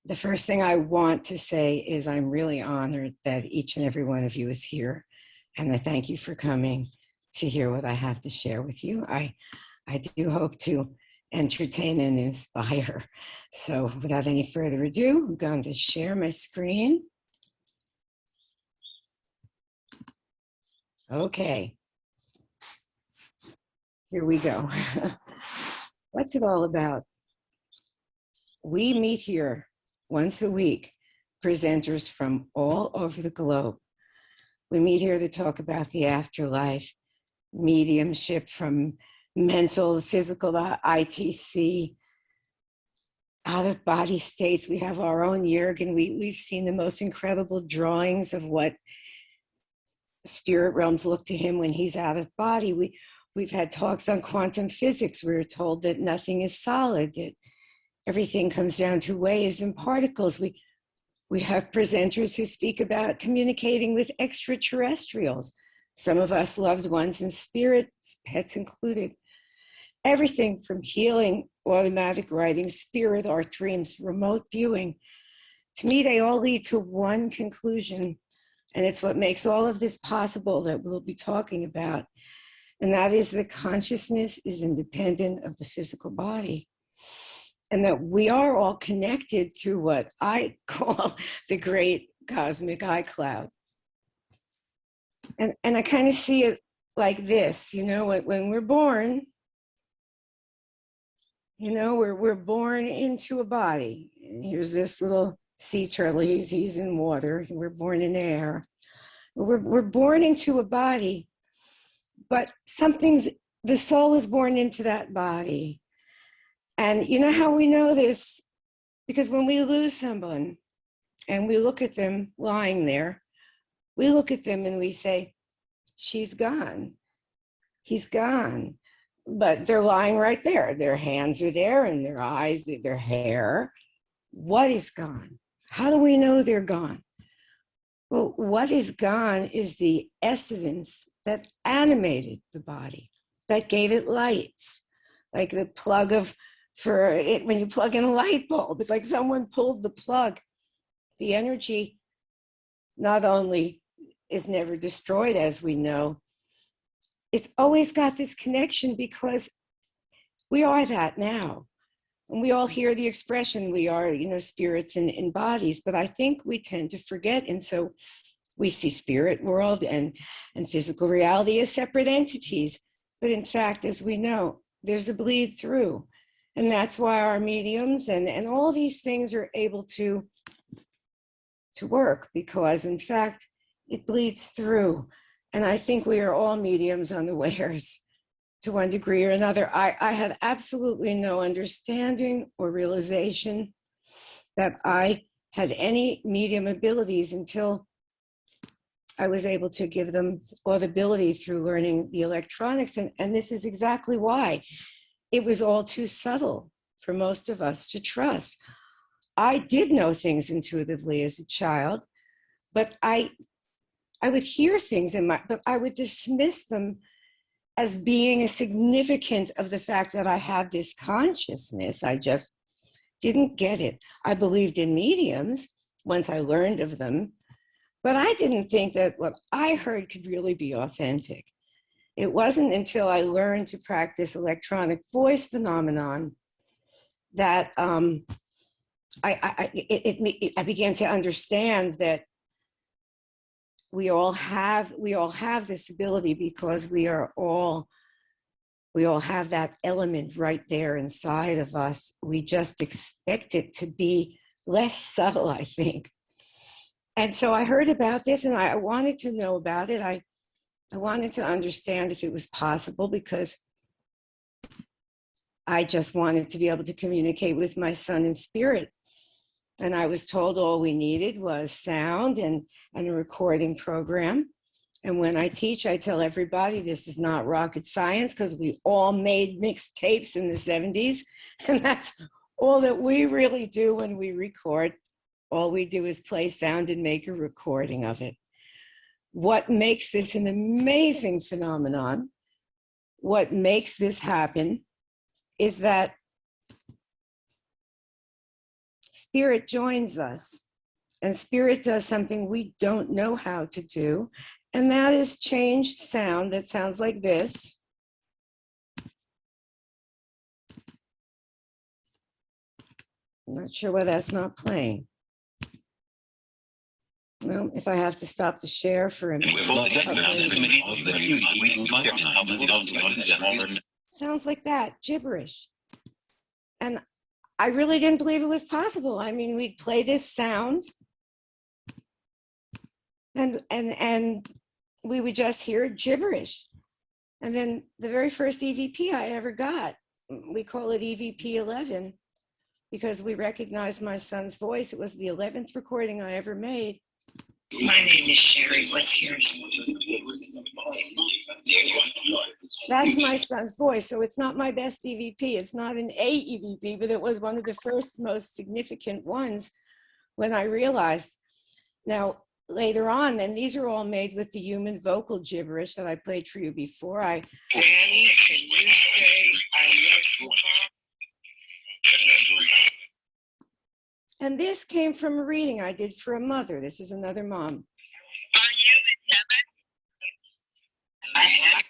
The first thing I want to say is I'm really honored that each and every one of you is here. And I thank you for coming to hear what I have to share with you. I do hope to entertain and inspire. So without any further ado, I'm going to share my screen. Okay, here we go. What's it all about? We meet here once a week, presenters from all over the globe. We meet here to talk about the afterlife, mediumship from mental, physical to ITC, out-of-body states. We have our own Jürgen. We've seen the most incredible drawings of what spirit realms look to him when he's out of body. We've had talks on quantum physics. We were told that nothing is solid, that everything comes down to waves and particles. We have presenters who speak about communicating with extraterrestrials, some of us loved ones in spirits, pets included. Everything from healing, automatic writing, spirit art, dreams, remote viewing. To me, they all lead to one conclusion, and it's what makes all of this possible that we'll be talking about. And that is that consciousness is independent of the physical body. And that we are all connected through what I call the great cosmic iCloud. And I kind of see it like this, you know, when we're born, you know, we're born into a body. And here's this little sea turtle, he's in water, we're born in air. We're born into a body, but the soul is born into that body. And you know how we know this? Because when we lose someone and we look at them lying there, we look at them and we say, she's gone, he's gone. But they're lying right there. Their hands are there and their eyes, their hair. What is gone? How do we know they're gone? Well, what is gone is the essence that animated the body, that gave it life. Like the plug for it, when you plug in a light bulb, it's like someone pulled the plug. The energy not only is never destroyed, as we know, it's always got this connection because we are that now. And we all hear the expression, we are, you know, spirits in bodies, but I think we tend to forget. And so we see spirit world and physical reality as separate entities. But in fact, as we know, there's a bleed through. And that's why our mediums and all these things are able to work, because in fact, it bleeds through. And I think we are all mediums unawares to one degree or another. I had absolutely no understanding or realization that I had any medium abilities until I was able to give them audibility through learning the electronics. And this is exactly why. It was all too subtle for most of us to trust. I did know things intuitively as a child, but I would hear things but I would dismiss them as being significant of the fact that I had this consciousness. I just didn't get it. I believed in mediums once I learned of them, but I didn't think that what I heard could really be authentic. It wasn't until I learned to practice electronic voice phenomenon that I began to understand that we all have this ability, because we all have that element right there inside of us. We just expect it to be less subtle, I think. And so I heard about this and I wanted to know about it. I wanted to understand if it was possible, because I just wanted to be able to communicate with my son in spirit. And I was told all we needed was sound and a recording program. And when I teach, I tell everybody this is not rocket science, because we all made mixed tapes in the 70s. And that's all that we really do when we record. All we do is play sound and make a recording of it. What makes this an amazing phenomenon, what makes this happen, is that spirit joins us. And spirit does something we don't know how to do, and that is change sound that sounds like this. I'm not sure why that's not playing. Well, if I have to stop the share for a minute. Sounds like that, gibberish. And I really didn't believe it was possible. I mean, we'd play this sound and we would just hear gibberish. And then the very first EVP I ever got, we call it EVP 11 because we recognized my son's voice. It was the 11th recording I ever made. My name is Sheri. What's yours? That's my son's voice. So it's not my best EVP. It's not an A EVP, but it was one of the first most significant ones when I realized. Now, later on, and these are all made with the human vocal gibberish that I played for you before. Danny, can you say I love you? And this came from a reading I did for a mother. This is another mom. Are you in heaven? I am.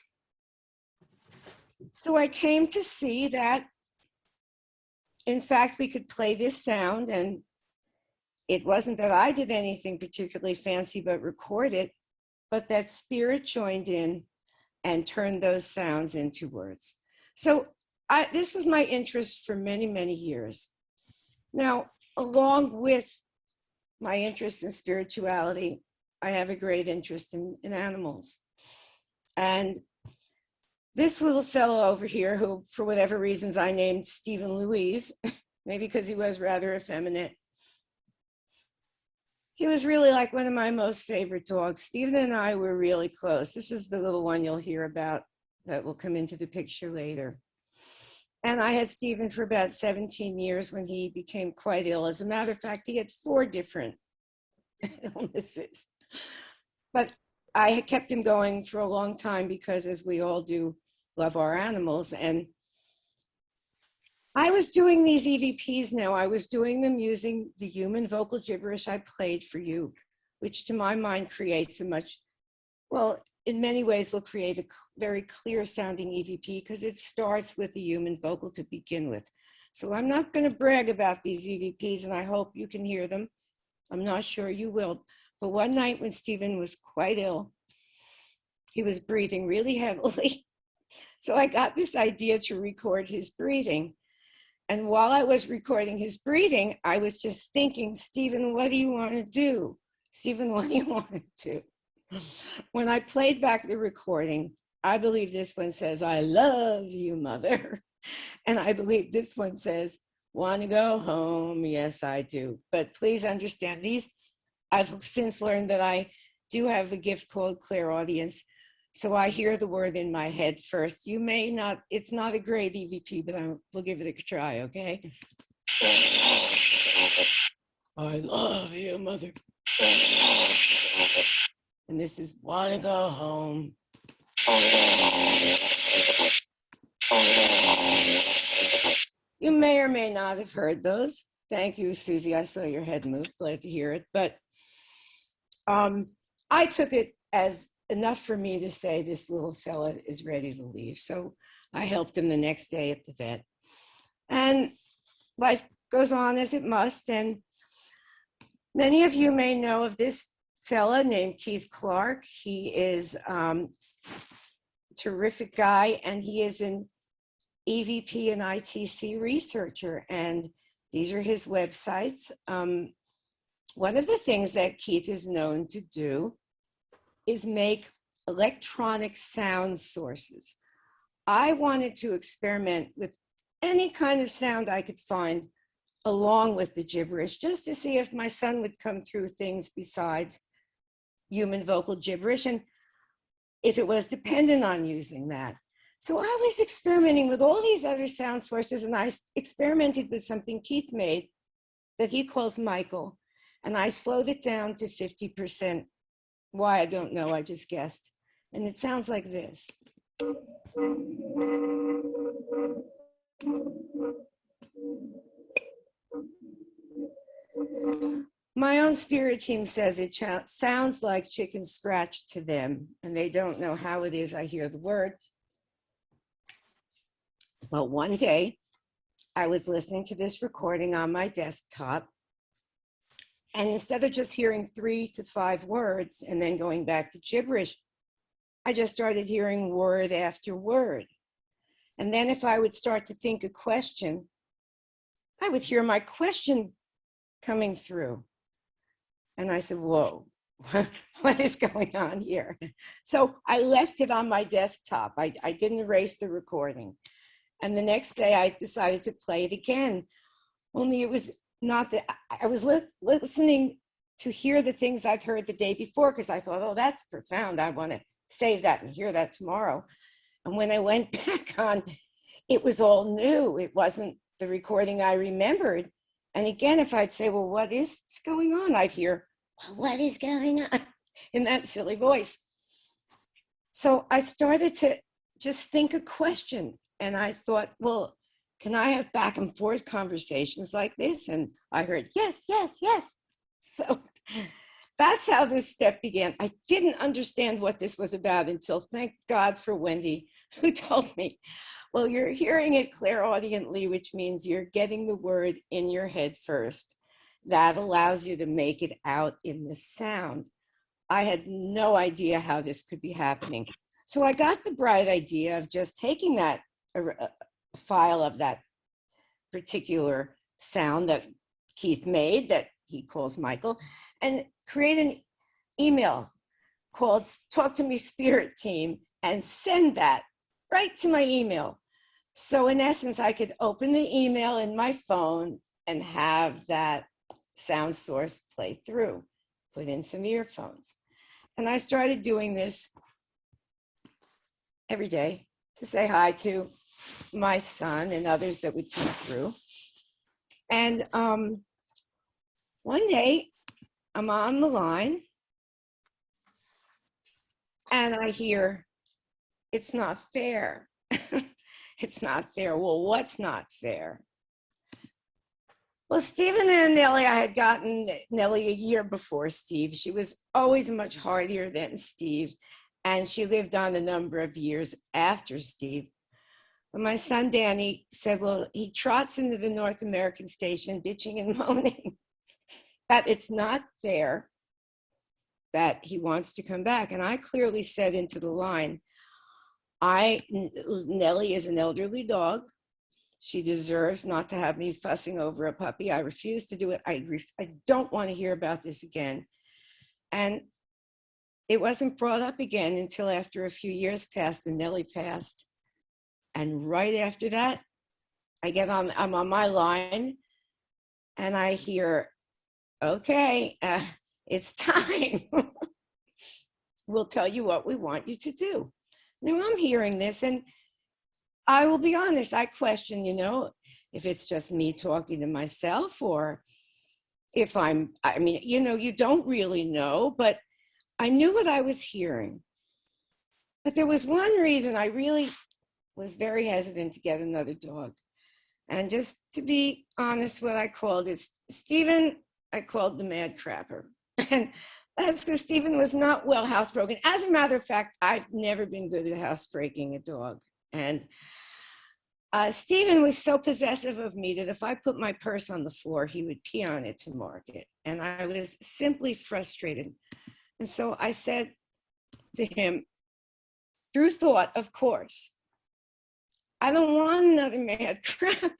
So I came to see that, in fact, we could play this sound, and it wasn't that I did anything particularly fancy but record it, but that spirit joined in and turned those sounds into words. So this was my interest for many, many years. Now, along with my interest in spirituality, I have a great interest in animals. And this little fellow over here, who for whatever reasons I named Stephen Louise, maybe because he was rather effeminate, he was really like one of my most favorite dogs. Stephen and I were really close. This is the little one you'll hear about that will come into the picture later. And I had Stephen for about 17 years when he became quite ill. As a matter of fact, he had 4 different illnesses. But I had kept him going for a long time because, as we all do, love our animals. And I was doing these EVPs now. I was doing them using the human vocal gibberish I played for you, which to my mind creates a much, well, in many ways will create a very clear sounding EVP because it starts with the human vocal to begin with. So I'm not going to brag about these EVPs, and I hope you can hear them. I'm not sure you will. But one night when Stephen was quite ill, he was breathing really heavily. So I got this idea to record his breathing. And while I was recording his breathing, I was just thinking, Stephen, what do you want to do? Stephen, what do you want to do? When I played back the recording, I believe this one says, I love you, mother. And I believe this one says, want to go home? Yes, I do. But please understand these. I've since learned that I do have a gift called clairaudience. So I hear the word in my head first. You may not, it's not a great EVP, but we'll give it a try, okay? I love you, mother. And this is want to go home. You may or may not have heard those. Thank you, Susie. I saw your head move. Glad to hear it. But I took it as enough for me to say this little fella is ready to leave. So I helped him the next day at the vet. And life goes on as it must. And many of you may know of this fella named Keith Clark. He is a terrific guy, and he is an EVP and ITC researcher. And these are his websites. One of the things that Keith is known to do is make electronic sound sources. I wanted to experiment with any kind of sound I could find along with the gibberish, just to see if my son would come through things besides human vocal gibberish, and if it was dependent on using that. So I was experimenting with all these other sound sources, and I experimented with something Keith made that he calls Michael, and I slowed it down to 50%. Why, I don't know, I just guessed. And it sounds like this. My own spirit team says it sounds like chicken scratch to them, and they don't know how it is I hear the word. Well, one day I was listening to this recording on my desktop, and instead of just hearing 3 to 5 words and then going back to gibberish, I just started hearing word after word. And then if I would start to think a question, I would hear my question coming through. And I said, whoa, what is going on here? So I left it on my desktop. I didn't erase the recording. And the next day I decided to play it again. Only it was not that I was listening to hear the things I'd heard the day before, because I thought, oh, that's profound. I want to save that and hear that tomorrow. And when I went back on, it was all new. It wasn't the recording I remembered. And again, if I'd say, well, what is going on? I'd hear, what is going on in that silly voice. So I started to just think a question. And I thought, well, can I have back and forth conversations like this? And I heard, yes, yes, yes. So that's how this step began. I didn't understand what this was about until, thank God for Wendy, who told me, well, you're hearing it clairaudiently, which means you're getting the word in your head first. That allows you to make it out in the sound. I had no idea how this could be happening. So I got the bright idea of just taking that file of that particular sound that Keith made, that he calls Michael, and create an email called Talk to Me Spirit Team and send that right to my email. So in essence, I could open the email in my phone and have that sound source play through, put in some earphones. And I started doing this every day to say hi to my son and others that would come through. And one day I'm on the line and I hear, it's not fair. It's not fair. Well, what's not fair? Well, Stephen and Nellie, I had gotten Nellie a year before Steve. She was always much hardier than Steve, and she lived on a number of years after Steve. But my son, Danny, said, well, he trots into the North American station bitching and moaning that it's not fair that he wants to come back. And I clearly said into the line, Nellie is an elderly dog. She deserves not to have me fussing over a puppy. I refuse to do it. I don't want to hear about this again. And it wasn't brought up again until after a few years passed and Nellie passed. And right after that, I'm on my line and I hear, okay, it's time. We'll tell you what we want you to do. Now I'm hearing this and I will be honest, I question, if it's just me talking to myself or if you don't really know, but I knew what I was hearing. But there was one reason I really was very hesitant to get another dog. And just to be honest, what I called is Stephen, I called the mad crapper. And that's because Stephen was not well housebroken. As a matter of fact, I've never been good at housebreaking a dog. And Stephen was so possessive of me that if I put my purse on the floor, he would pee on it to mark it. And I was simply frustrated. And so I said to him, through thought, of course, I don't want another mad crap.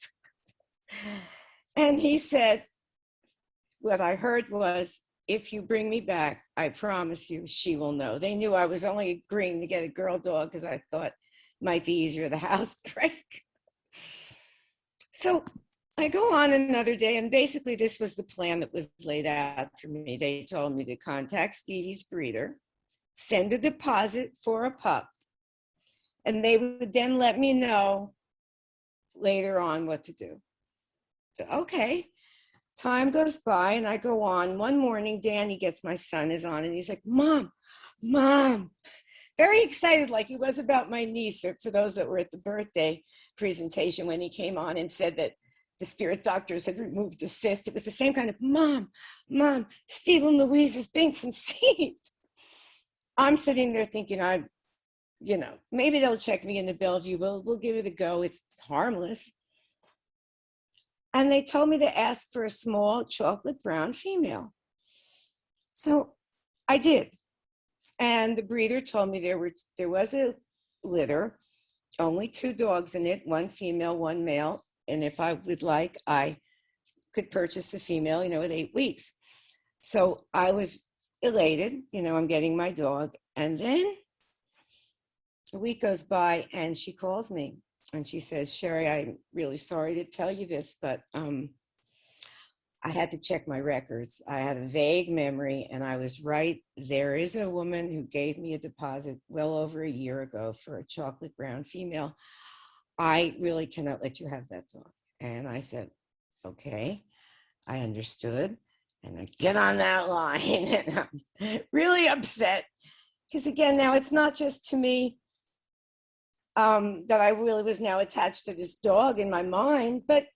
And he said, what I heard was, if you bring me back, I promise you, she will know. They knew I was only agreeing to get a girl dog because I thought it might be easier to housebreak. So I go on another day, and basically this was the plan that was laid out for me. They told me to contact Stevie's breeder, send a deposit for a pup, and they would then let me know later on what to do. So, okay. Time goes by and I go on. One morning, Danny gets my son is on and he's like, Mom, very excited like he was about my niece for those that were at the birthday presentation when he came on and said that the spirit doctors had removed the cyst. It was the same kind of, Mom, Stephen Louise is being conceived. I'm sitting there thinking, maybe they'll check me into Bellevue. We'll give it a go. It's harmless. And they told me to ask for a small chocolate brown female. So I did. And the breeder told me there was a litter, only 2 dogs in it, 1 female, 1 male. And if I would like, I could purchase the female, at 8 weeks. So I was elated, I'm getting my dog. And then a week goes by and she calls me and she says, Sheri, I'm really sorry to tell you this, but I had to check my records. I had a vague memory and I was right. There is a woman who gave me a deposit well over a year ago for a chocolate brown female. I really cannot let you have that dog. And I said, okay, I understood. And I get on that line and I'm really upset. Because again, now it's not just to me that I really was now attached to this dog in my mind, but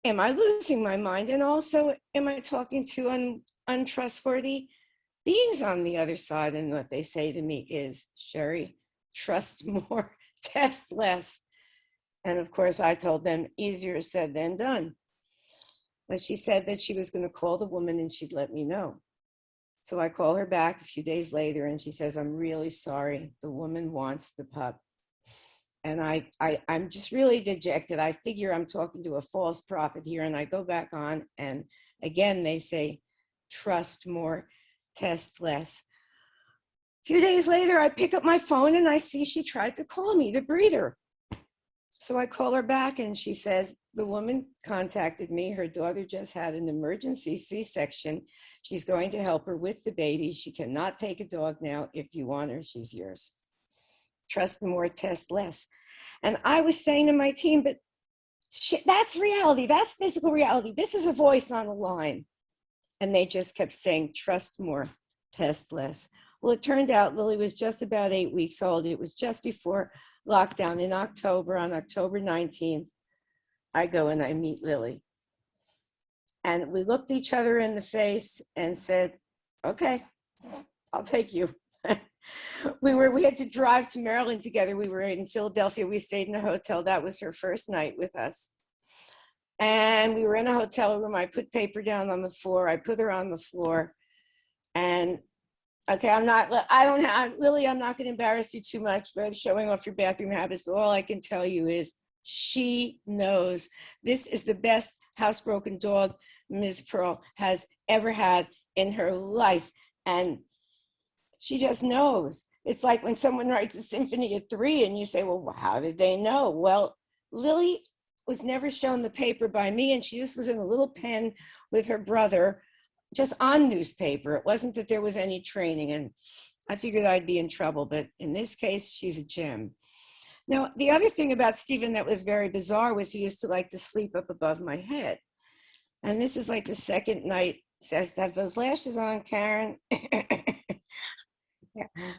am I losing my mind? And also, am I talking to untrustworthy beings on the other side? And what they say to me is, Sheri, trust more, test less. And of course, I told them, easier said than done. But she said that she was going to call the woman and she'd let me know. So I call her back a few days later and she says, I'm really sorry. The woman wants the pup. And I'm just really dejected. I figure I'm talking to a false prophet here. And I go back on and again, they say, trust more, test less. A few days later, I pick up my phone and I see she tried to call me, the breeder. So I call her back and she says, the woman contacted me. Her daughter just had an emergency C-section. She's going to help her with the baby. She cannot take a dog now. If you want her, she's yours. Trust more, test less. And I was saying to my team, but that's reality. That's physical reality. This is a voice on the line. And they just kept saying, trust more, test less. Well, it turned out Lily was just about 8 weeks old. It was just before lockdown in October. On October 19th, I go and I meet Lily. And we looked each other in the face and said, okay, I'll take you. We had to drive to Maryland together. We were in Philadelphia. We stayed in a hotel. That was her first night with us. And we were in a hotel room. I put paper down on the floor. I put her on the floor. And okay, Lily, I'm not going to embarrass you too much by showing off your bathroom habits, but all I can tell you is she knows this is the best housebroken dog Ms. Perl has ever had in her life. And she just knows. It's like when someone writes a symphony of 3 and you say, well, how did they know? Well, Lily was never shown the paper by me, and she just was in a little pen with her brother, just on newspaper. It wasn't that there was any training, and I figured I'd be in trouble, but in this case, she's a gem. Now, the other thing about Stephen that was very bizarre was he used to like to sleep up above my head. And this is like the second night. Says that those lashes on, Karen.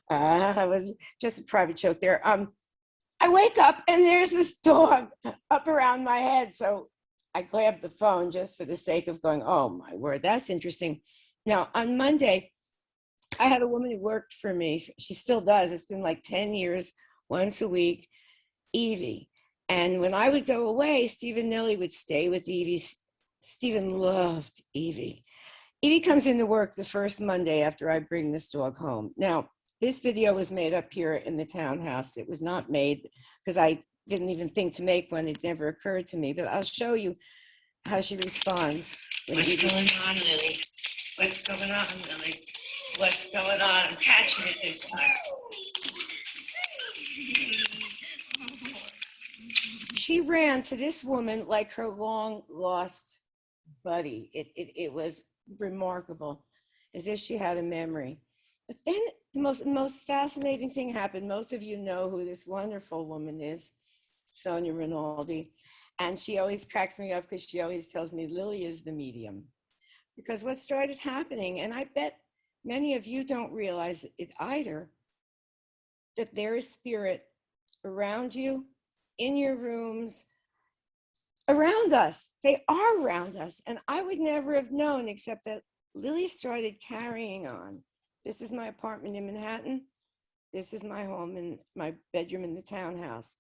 I was just a private joke there. I wake up and there's this dog up around my head. So I grabbed the phone just for the sake of going, oh my word, that's interesting. Now on Monday, I had a woman who worked for me. She still does. It's been like 10 years, once a week, Evie. And when I would go away, Stephen Nelly would stay with Evie. Stephen loved Evie. Evie comes into work the first Monday after I bring this dog home. Now, this video was made up here in the townhouse. It was not made because I didn't even think to make one. It never occurred to me, but I'll show you how she responds. What's going on, Lily? What's going on, Lily? What's going on? I'm catching it this time. She ran to this woman like her long lost buddy. It was remarkable, as if she had a memory. But then the most fascinating thing happened. Most of you know who this wonderful woman is, Sonia Rinaldi. And she always cracks me up because she always tells me Lily is the medium. Because what started happening, and I bet many of you don't realize it either, that there is spirit around you, in your rooms, around us. They are around us. And I would never have known, except that Lily started carrying on. This is my apartment in Manhattan. This is my home and my bedroom in the townhouse.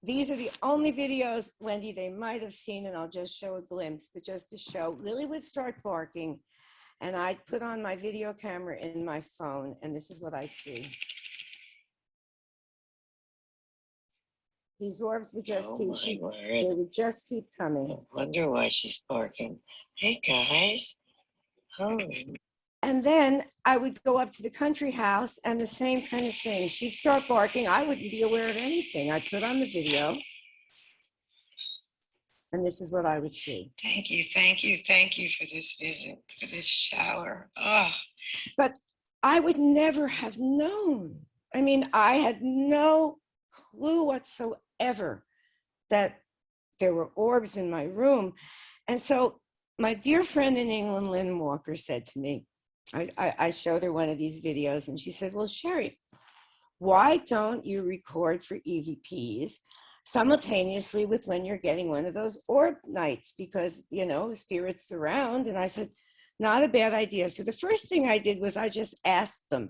These are the only videos, Wendy, they might have seen, and I'll just show a glimpse, but just to show, Lily would start barking, and I'd put on my video camera in my phone, and this is what I'd see. These orbs would just they would just keep coming. I wonder why she's barking. Hey guys. Holy. And then I would go up to the country house and the same kind of thing. She'd start barking. I wouldn't be aware of anything. I'd put on the video. And this is what I would see. Thank you, thank you, thank you for this visit, for this shower. Oh. But I would never have known. I mean, I had no clue whatsoever that there were orbs in my room. And so my dear friend in England, Lynn Walker, said to me, I showed her one of these videos, and she said, well, Sheri, why don't you record for EVPs simultaneously with when you're getting one of those orb nights? Because, you know, spirits around. And I said, not a bad idea. So the first thing I did was I just asked them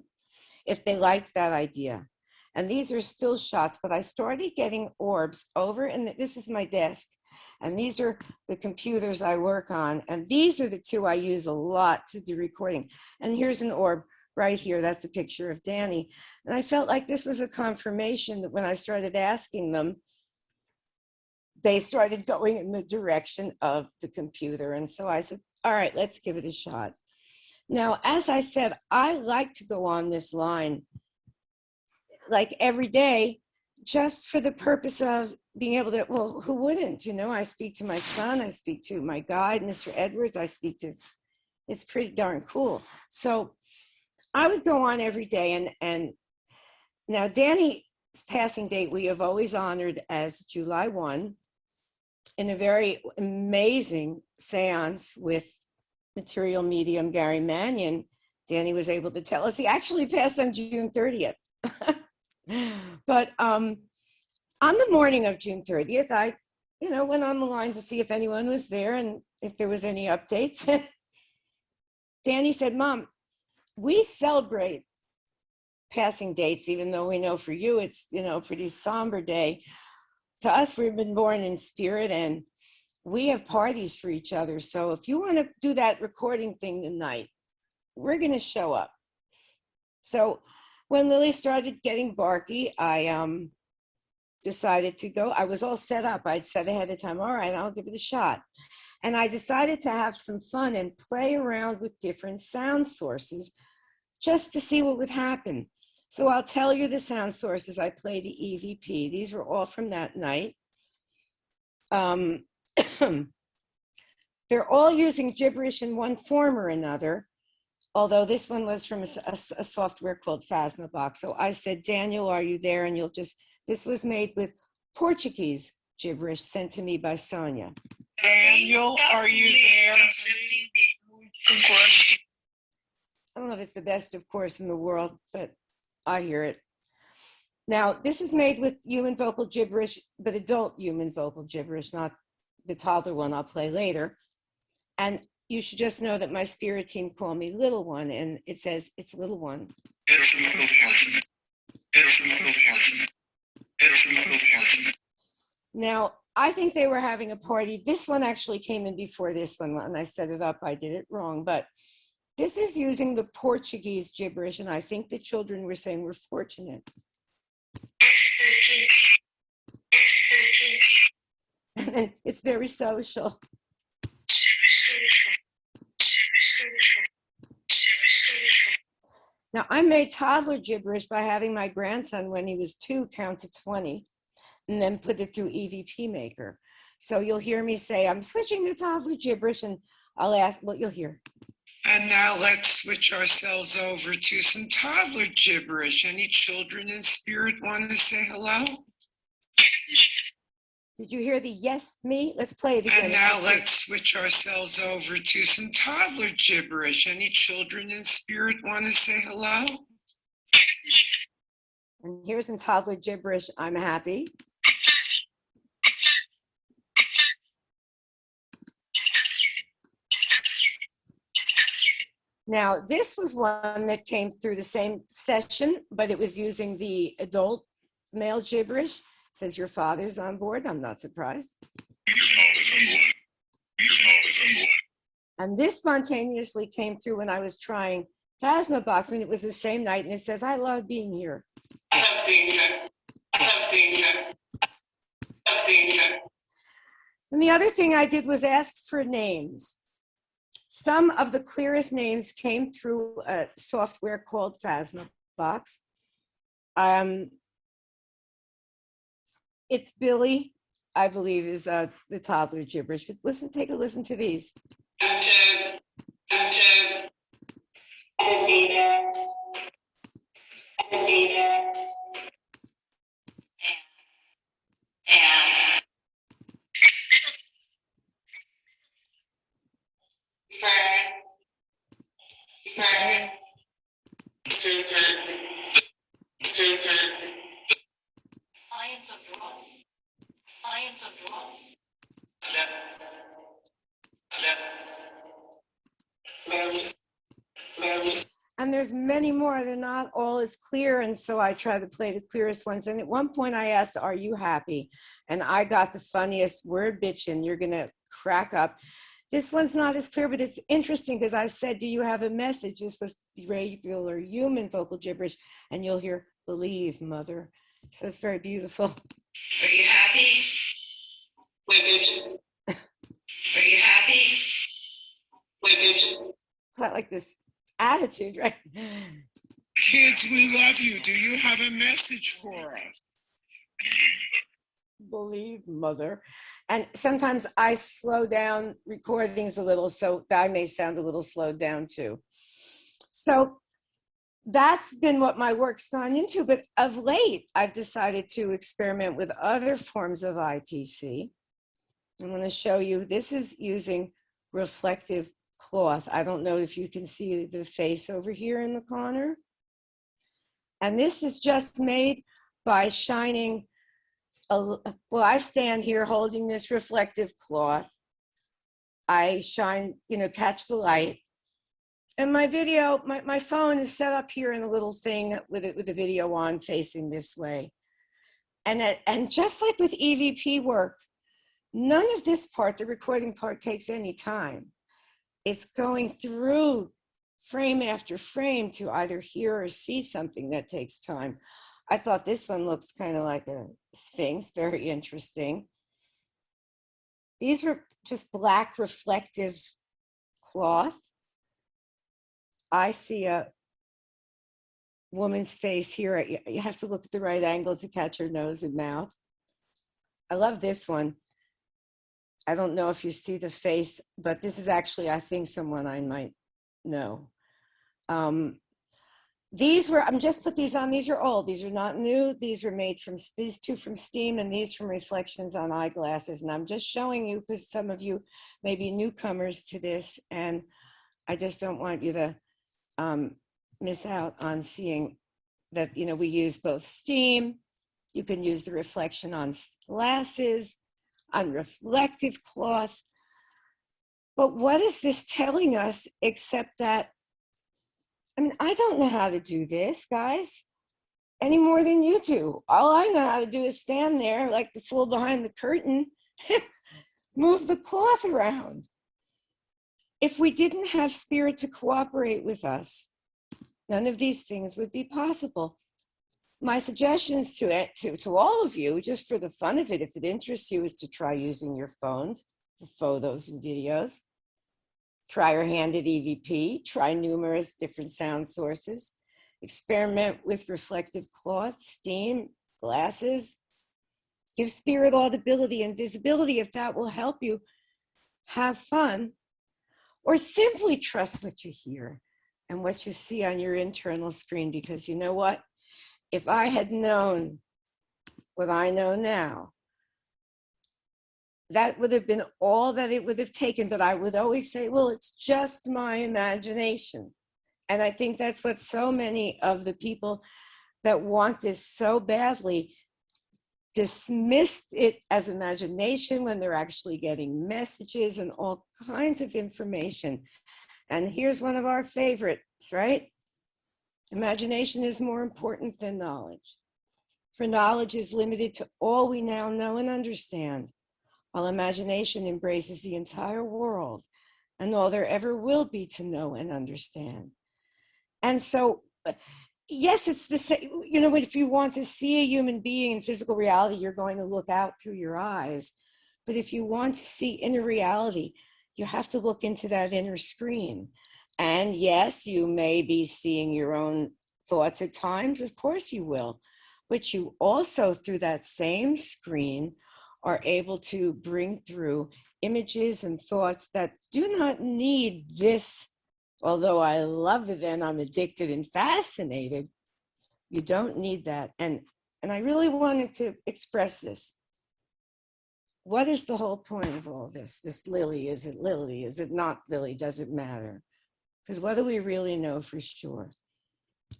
if they liked that idea. And these are still shots, but I started getting orbs over, and this is my desk. And these are the computers I work on. And these are the two I use a lot to do recording. And here's an orb right here. That's a picture of Danny. And I felt like this was a confirmation that when I started asking them, they started going in the direction of the computer. And so I said, all right, let's give it a shot. Now, as I said, I like to go on this line like every day, just for the purpose of being able to, well, who wouldn't? You know, I speak to my son, I speak to my guide, Mr. Edwards, I speak to, it's pretty darn cool. So I would go on every day. And now Danny's passing date, we have always honored as July 1 in a very amazing seance with material medium Gary Mannion. Danny was able to tell us he actually passed on June 30th. But on the morning of June 30th, I, went on the line to see if anyone was there and if there was any updates. Danny said, Mom, we celebrate passing dates, even though we know for you it's, a pretty somber day. To us, we've been born in spirit and we have parties for each other. So if you want to do that recording thing tonight, we're going to show up. So when Lily started getting barky, I decided to go. I was all set up. I'd said ahead of time, all right, I'll give it a shot. And I decided to have some fun and play around with different sound sources just to see what would happen. So I'll tell you the sound sources I played the EVP. These were all from that night. They're all using gibberish in one form or another, although this one was from a software called Phasmabox. So I said, Daniel, are you there? And this was made with Portuguese gibberish sent to me by Sonia. Daniel, are you there? I don't know if it's the best, of course, in the world, but I hear it. Now, this is made with human vocal gibberish, but adult human vocal gibberish, not the toddler one I'll play later. And you should just know that my spirit team call me Little One, and it says it's Little One. It's Little One. It's Little One. It's Little One. Now, I think they were having a party. This one actually came in before this one, and I set it up. I did it wrong, but this is using the Portuguese gibberish, and I think the children were saying we're fortunate. And it's very social. Now, I made toddler gibberish by having my grandson, when he was 2, count to 20, and then put it through EVP Maker. So you'll hear me say, I'm switching to toddler gibberish, and I'll ask what you'll hear. And now let's switch ourselves over to some toddler gibberish. Any children in spirit want to say hello? Did you hear the yes, me? Let's play it again. And now let's switch ourselves over to some toddler gibberish. Any children in spirit want to say hello? And here's some toddler gibberish. I'm happy. Now, this was one that came through the same session, but it was using the adult male gibberish. It says your father's on board. I'm not surprised. And this spontaneously came through when I was trying Phasma Box, when it was the same night, and it says, I love being here. And the other thing I did was ask for names. Some of the clearest names came through a software called Phasma Box. It's Billy, I believe, is the toddler gibberish. But listen, take a listen to these. And there's many more. They're not all as clear. And so I try to play the clearest ones. And at one point I asked, are you happy? And I got the funniest word bitchin'. You're going to crack up. This one's not as clear, but it's interesting because I said, do you have a message? This was the regular human vocal gibberish. And you'll hear, believe, mother. So it's very beautiful. Are you happy? Are you happy? It's not like this attitude, right? Kids, we love you. Do you have a message for us? Believe, mother. And sometimes I slow down recordings a little, so I may sound a little slowed down too. So that's been what my work's gone into. But of late, I've decided to experiment with other forms of ITC. I'm going to show you, this is using reflective cloth. I don't know if you can see the face over here in the corner. And this is just made by shining well, I stand here holding this reflective cloth. I shine, catch the light. And my video, my phone is set up here in a little thing with the video on facing this way. And just like with EVP work, none of this part, the recording part, takes any time. It's going through frame after frame to either hear or see something that takes time. I thought this one looks kind of like a sphinx, very interesting. These were just black reflective cloth. I see a woman's face here. You have to look at the right angle to catch her nose and mouth. I love this one. I don't know if you see the face, but this is actually, I think, someone I might know. I'm just put these on. These are old. These are not new. These were made from, these two from Steam and these from Reflections on Eyeglasses. And I'm just showing you because some of you may be newcomers to this. And I just don't want you to miss out on seeing that, we use both Steam. You can use the reflection on glasses, on reflective cloth. But what is this telling us except that, I don't know how to do this, guys, any more than you do. All I know how to do is stand there like the fool behind the curtain, move the cloth around. If we didn't have spirit to cooperate with us, none of these things would be possible. My suggestions to all of you, just for the fun of it, if it interests you, is to try using your phones for photos and videos. Try your hand at EVP, try numerous different sound sources, experiment with reflective cloth, Steam, glasses, give spirit audibility and visibility if that will help you have fun, or simply trust what you hear and what you see on your internal screen, because you know what? If I had known what I know now, that would have been all that it would have taken. But I would always say, well, it's just my imagination. And I think that's what so many of the people that want this so badly dismissed it as imagination when they're actually getting messages and all kinds of information. And here's one of our favorites, right? Imagination is more important than knowledge. For knowledge is limited to all we now know and understand, while imagination embraces the entire world and all there ever will be to know and understand. And so, yes, it's the same. You know, if you want to see a human being in physical reality, you're going to look out through your eyes. But if you want to see inner reality, you have to look into that inner screen. And yes, you may be seeing your own thoughts at times. Of course you will. But you also, through that same screen, are able to bring through images and thoughts that do not need this. Although I love it and I'm addicted and fascinated, you don't need that. And I really wanted to express this. What is the whole point of all this? This Lily, is it Lily? Is it not Lily? Does it matter? Because what do we really know for sure?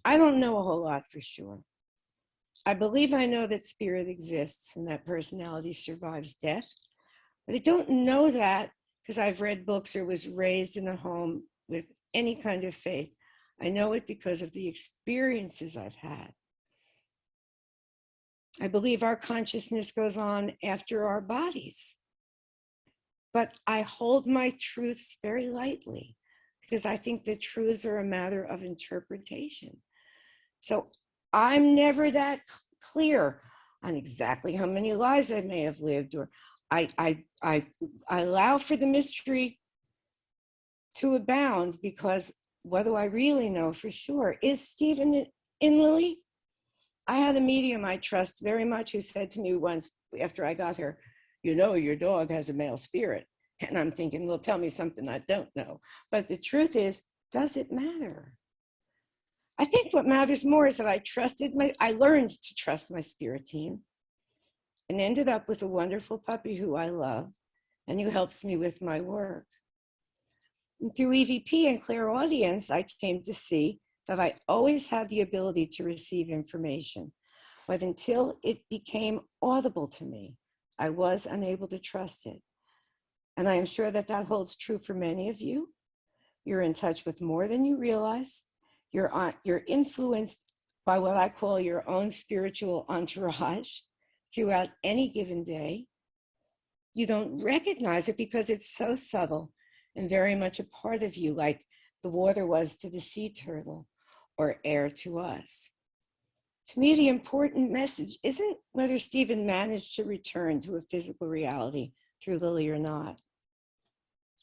I don't know a whole lot for sure. I believe I know that spirit exists and that personality survives death. But I don't know that because I've read books or was raised in a home with any kind of faith. I know it because of the experiences I've had. I believe our consciousness goes on after our bodies. But I hold my truths very lightly because I think the truths are a matter of interpretation. So I'm never that clear on exactly how many lives I may have lived, or I allow for the mystery to abound, because what do I really know for sure? Is Stephen in Lily? I had a medium I trust very much who said to me once after I got here, you know, your dog has a male spirit. And I'm thinking, well, tell me something I don't know. But the truth is, does it matter? I think what matters more is that I learned to trust my spirit team and ended up with a wonderful puppy who I love and who helps me with my work. And through EVP and clairaudience, I came to see that I always had the ability to receive information, but until it became audible to me, I was unable to trust it. And I am sure that that holds true for many of you. You're in touch with more than you realize. You're influenced by what I call your own spiritual entourage throughout any given day. You don't recognize it because it's so subtle and very much a part of you, like the water was to the sea turtle or air to us. To me, the important message isn't whether Stephen managed to return to a physical reality through Lily or not.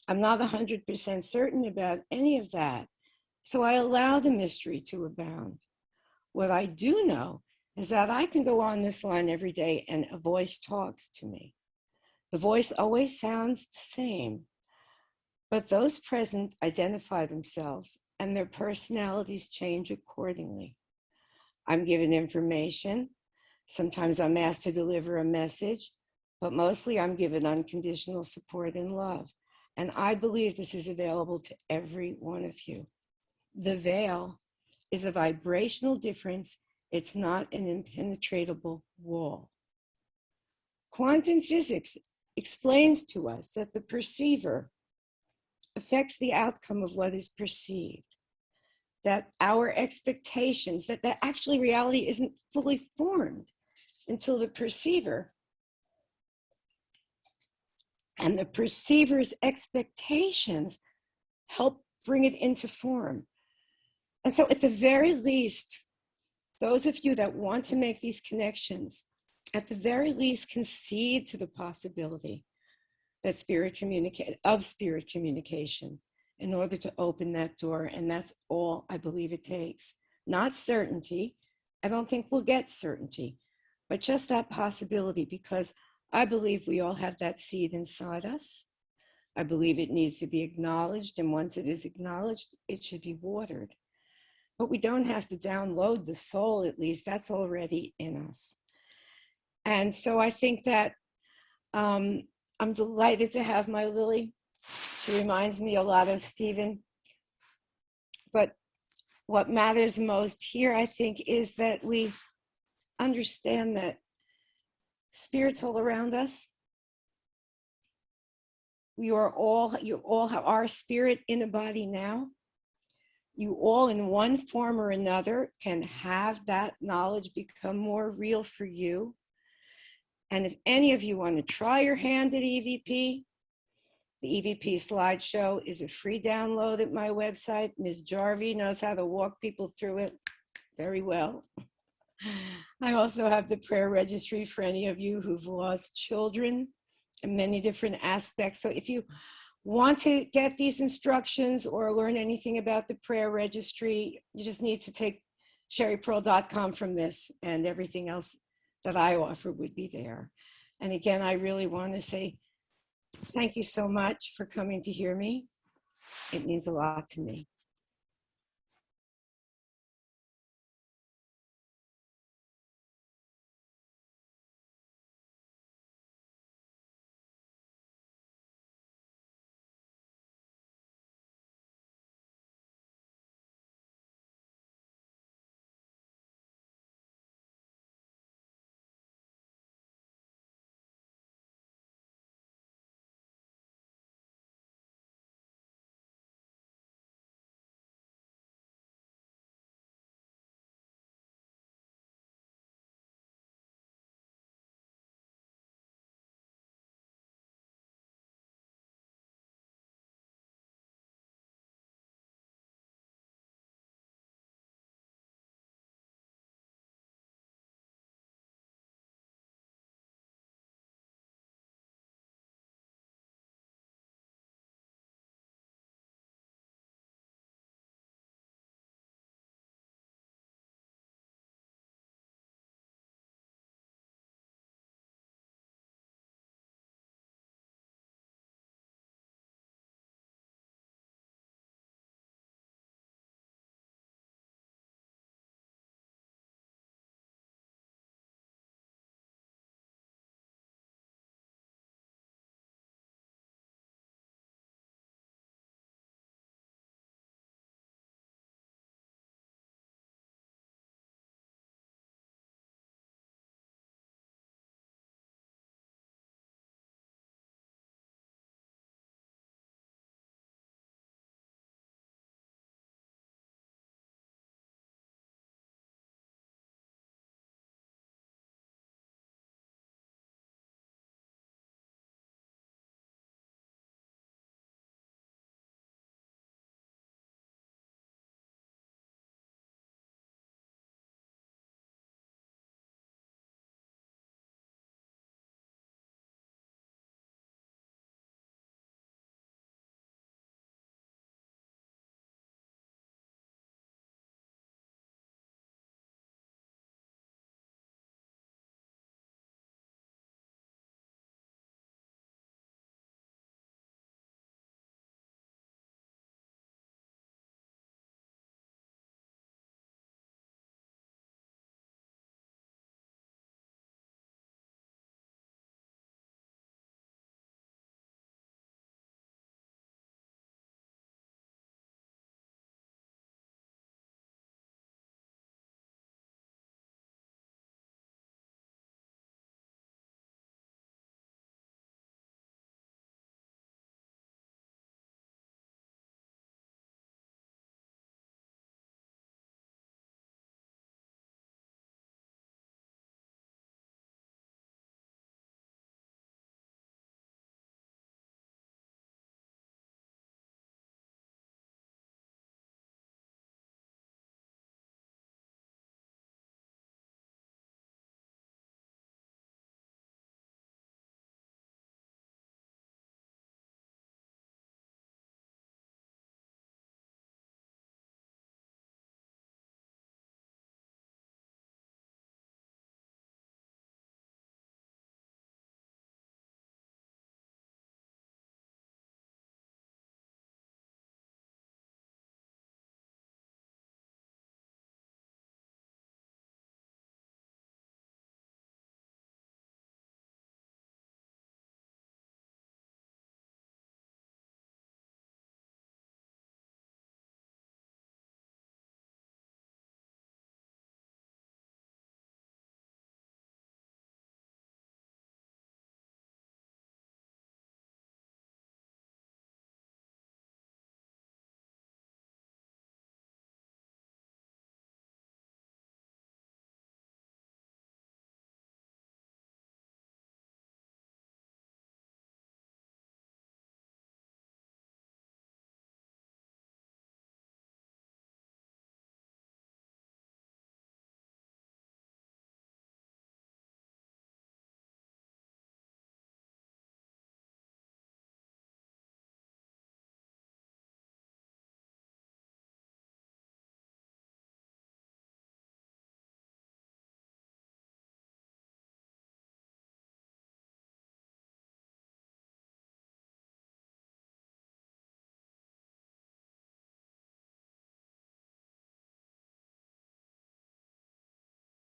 I'm not 100% certain about any of that, so I allow the mystery to abound. What I do know is that I can go on this line every day and a voice talks to me. The voice always sounds the same, but those present identify themselves and their personalities change accordingly. I'm given information. Sometimes I'm asked to deliver a message, but mostly I'm given unconditional support and love. And I believe this is available to every one of you. The veil is a vibrational difference. It's not an impenetrable wall. Quantum physics explains to us that the perceiver affects the outcome of what is perceived, that our expectations, that actually reality isn't fully formed until the perceiver and the perceiver's expectations help bring it into form. And so at the very least, those of you that want to make these connections, at the very least concede to the possibility that spirit communication in order to open that door. And that's all I believe it takes. Not certainty. I don't think we'll get certainty, but just that possibility, because I believe we all have that seed inside us. I believe it needs to be acknowledged. And once it is acknowledged, it should be watered. But we don't have to download the soul, at least that's already in us. And so I think that I'm delighted to have my Lily. She reminds me a lot of Stephen. But what matters most here, I think, is that we understand that spirit's all around us. you all are spirit in a body now. You all in one form or another can have that knowledge become more real for you. And if any of you want to try your hand at EVP, the EVP slideshow is a free download at my website. Ms. Jarvie knows how to walk people through it very well. I also have the prayer registry for any of you who've lost children in many different aspects. So if you want to get these instructions or learn anything about the prayer registry, you just need to take sheriperl.com from this, and everything else that I offer would be there. And again, I really want to say thank you so much for coming to hear me. It means a lot to me.